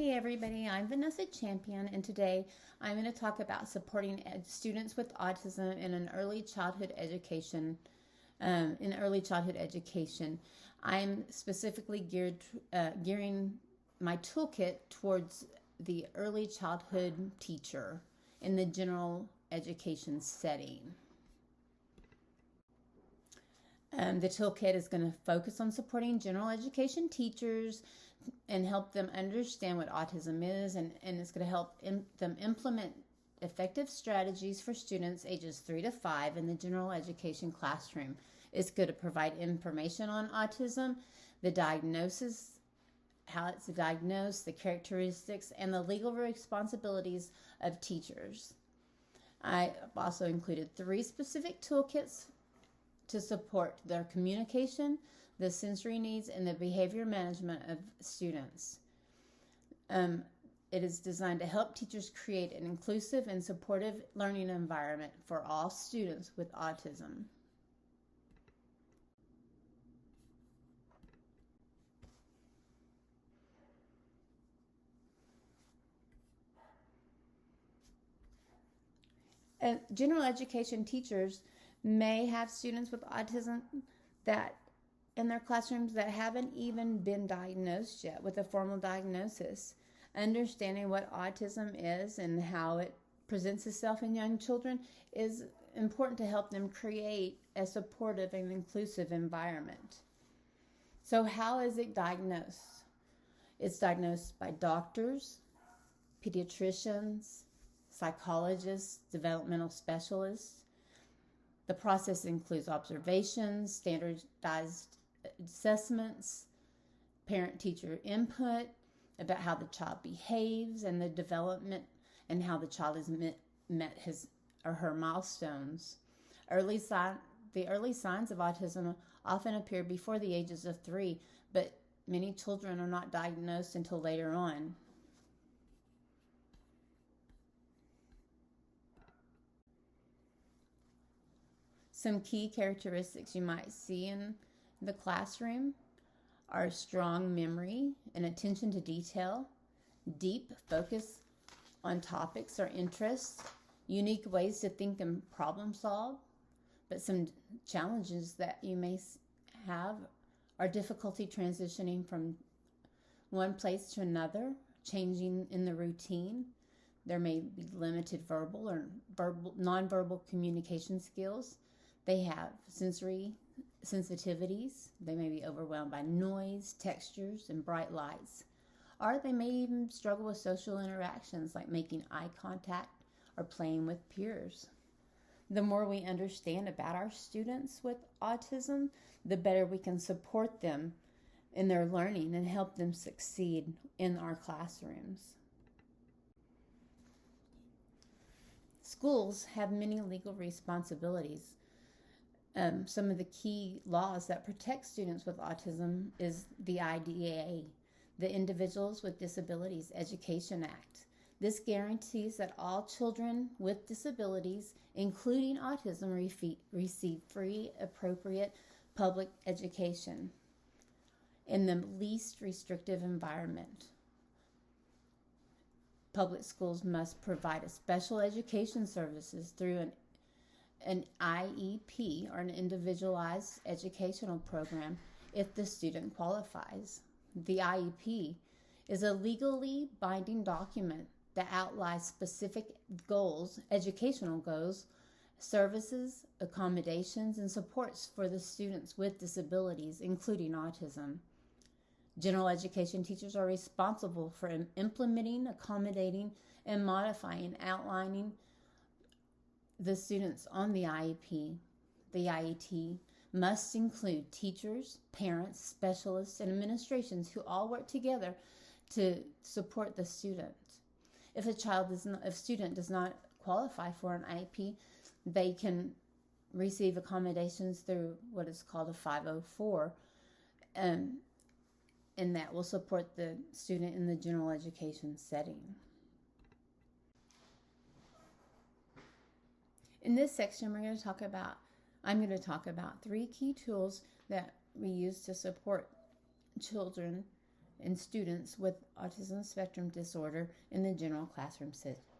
Hey everybody, I'm Vanessa Champion, and today I'm going to talk about supporting students with autism in an early childhood education. I'm specifically gearing my toolkit towards the early childhood teacher in the general education setting. The toolkit is going to focus on supporting general education teachers and help them understand what autism is, and it's going to help them implement effective strategies for students ages 3 to 5 in the general education classroom. It's going to provide information on autism, the diagnosis, how it's diagnosed, the characteristics, and the legal responsibilities of teachers. I also included 3 specific toolkits to support their communication, the sensory needs, and the behavior management of students. It is designed to help teachers create an inclusive and supportive learning environment for all students with autism. General education teachers may have students with autism that in their classrooms that haven't even been diagnosed yet with a formal diagnosis. Understanding what autism is and how it presents itself in young children is important to help them create a supportive and inclusive environment. So how is it diagnosed? It's diagnosed by doctors, pediatricians, psychologists, developmental specialists. The process includes observations, standardized assessments, parent-teacher input about how the child behaves and the development and how the child has met his or her milestones. The early signs of autism often appear before the ages of 3, but many children are not diagnosed until later on. Some key characteristics you might see in the classroom are strong memory and attention to detail, deep focus on topics or interests, unique ways to think and problem solve. But some challenges that you may have are difficulty transitioning from one place to another, changing in the routine. There may be limited verbal or nonverbal communication skills. They have sensory sensitivities. They may be overwhelmed by noise, textures, and bright lights. Or they may even struggle with social interactions like making eye contact or playing with peers. The more we understand about our students with autism, the better we can support them in their learning and help them succeed in our classrooms. Schools have many legal responsibilities. Some of the key laws that protect students with autism is the IDEA, the Individuals with Disabilities Education Act. This guarantees that all children with disabilities, including autism, receive free, appropriate public education in the least restrictive environment. Public schools must provide special education services through an IEP, or an individualized educational program, if the student qualifies. The IEP is a legally binding document that outlines specific goals, educational goals, services, accommodations, and supports for the students with disabilities, including autism. General education teachers are responsible for implementing, accommodating, and modifying, outlining the students on the IEP. The IET must include teachers, parents, specialists, and administrations who all work together to support the student. If a student does not qualify for an IEP, they can receive accommodations through what is called a 504, and that will support the student in the general education setting. In this section, I'm going to talk about 3 key tools that we use to support children in students with autism spectrum disorder in the general classroom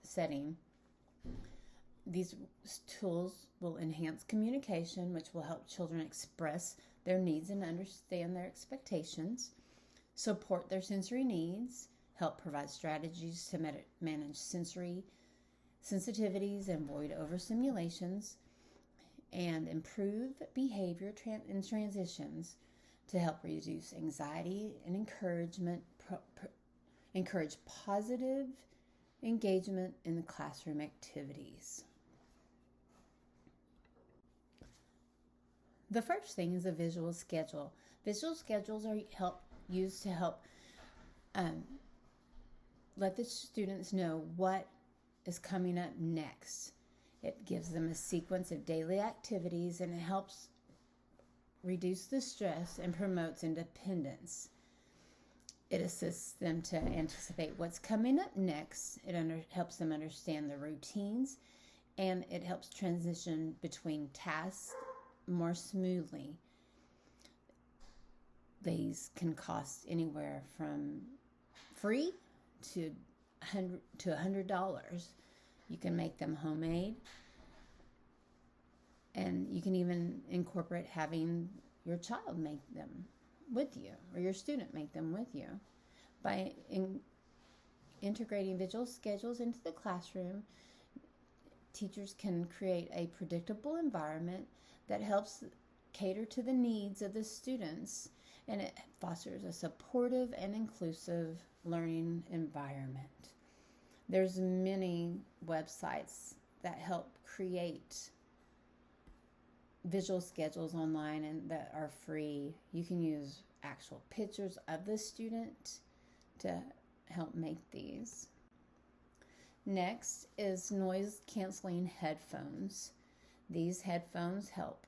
setting. These tools will enhance communication, which will help children express their needs and understand their expectations, support their sensory needs, help provide strategies to manage sensory sensitivities and avoid overstimulations, and improve behavior in transitions to help reduce anxiety and encourage positive engagement in the classroom activities. The first thing is a visual schedule. Visual schedules are used to help let the students know what is coming up next. It gives them a sequence of daily activities, and it helps reduce the stress and promotes independence. It assists them to anticipate what's coming up next. It helps them understand the routines, and it helps transition between tasks more smoothly. These can cost anywhere from free to $100. You can make them homemade, and you can even incorporate having your child make them with you, or your student make them with you. By integrating visual schedules into the classroom, teachers can create a predictable environment that helps cater to the needs of the students, and it fosters a supportive and inclusive learning environment. There's many websites that help create visual schedules online and that are free. You can use actual pictures of the student to help make these. Next is noise canceling headphones. These headphones help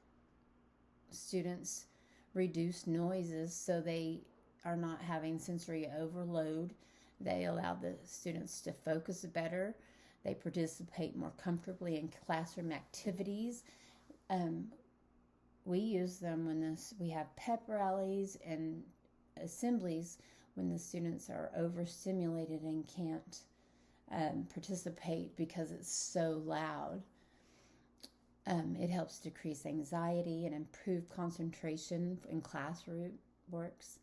students reduce noises so they are not having sensory overload. They allow the students to focus better. They participate more comfortably in classroom activities. We use them when we have pep rallies and assemblies when the students are overstimulated and can't participate because it's so loud. It helps decrease anxiety and improve concentration in classworks.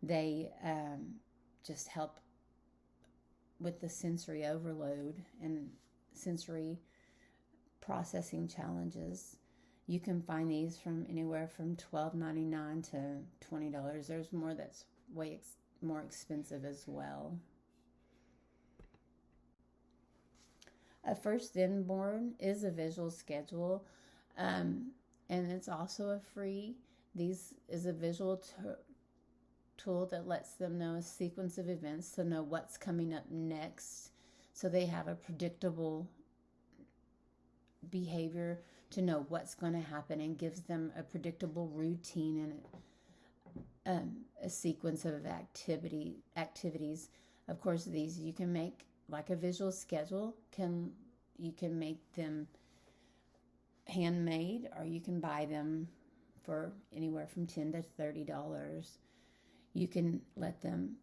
They just help with the sensory overload and sensory processing challenges. You can find these from anywhere from $12.99 to $20. There's more that's way more expensive as well. A First Then Born is a visual schedule, and it's also a free. These is a visual tool that lets them know a sequence of events to know what's coming up next, so they have a predictable behavior to know what's going to happen, and gives them a predictable routine and a sequence of activities. Of course, these you can make like a visual schedule. You can make them handmade, or you can buy them for anywhere from $10 to $30. You can let them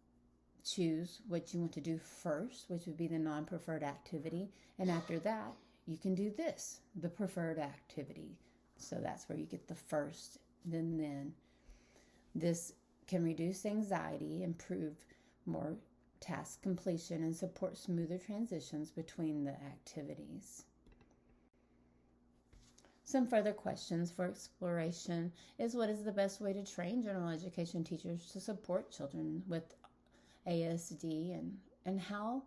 choose what you want to do first, which would be the non-preferred activity, and after that you can do this, the preferred activity. So that's where you get the first, then. This can reduce anxiety, improve more task completion, and support smoother transitions between the activities. Some further questions for exploration is, what is the best way to train general education teachers to support children with ASD, and how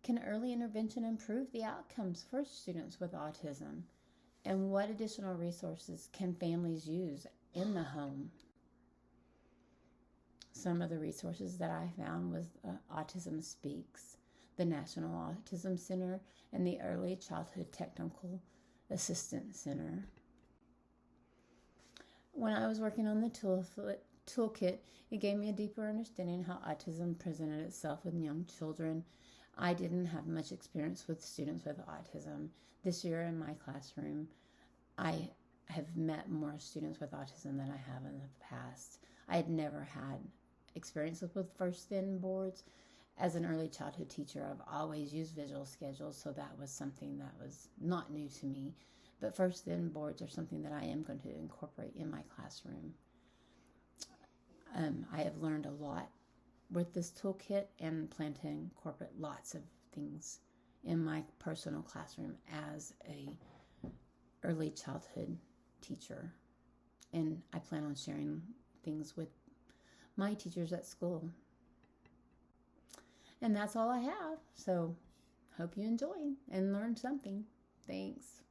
can early intervention improve the outcomes for students with autism? And what additional resources can families use in the home? Some of the resources that I found was Autism Speaks, the National Autism Center, and the Early Childhood Technical Assistance Center. When I was working on the toolkit, it gave me a deeper understanding how autism presented itself with young children. I didn't have much experience with students with autism. This year in my classroom, I have met more students with autism than I have in the past. I had never had experiences with first then boards. As an early childhood teacher, I've always used visual schedules, so that was something that was not new to me. But first then boards are something that I am going to incorporate in my classroom. I have learned a lot with this toolkit and plan to incorporate lots of things in my personal classroom as a early childhood teacher. And I plan on sharing things with my teachers at school. And that's all I have. So hope you enjoy and learn something. Thanks.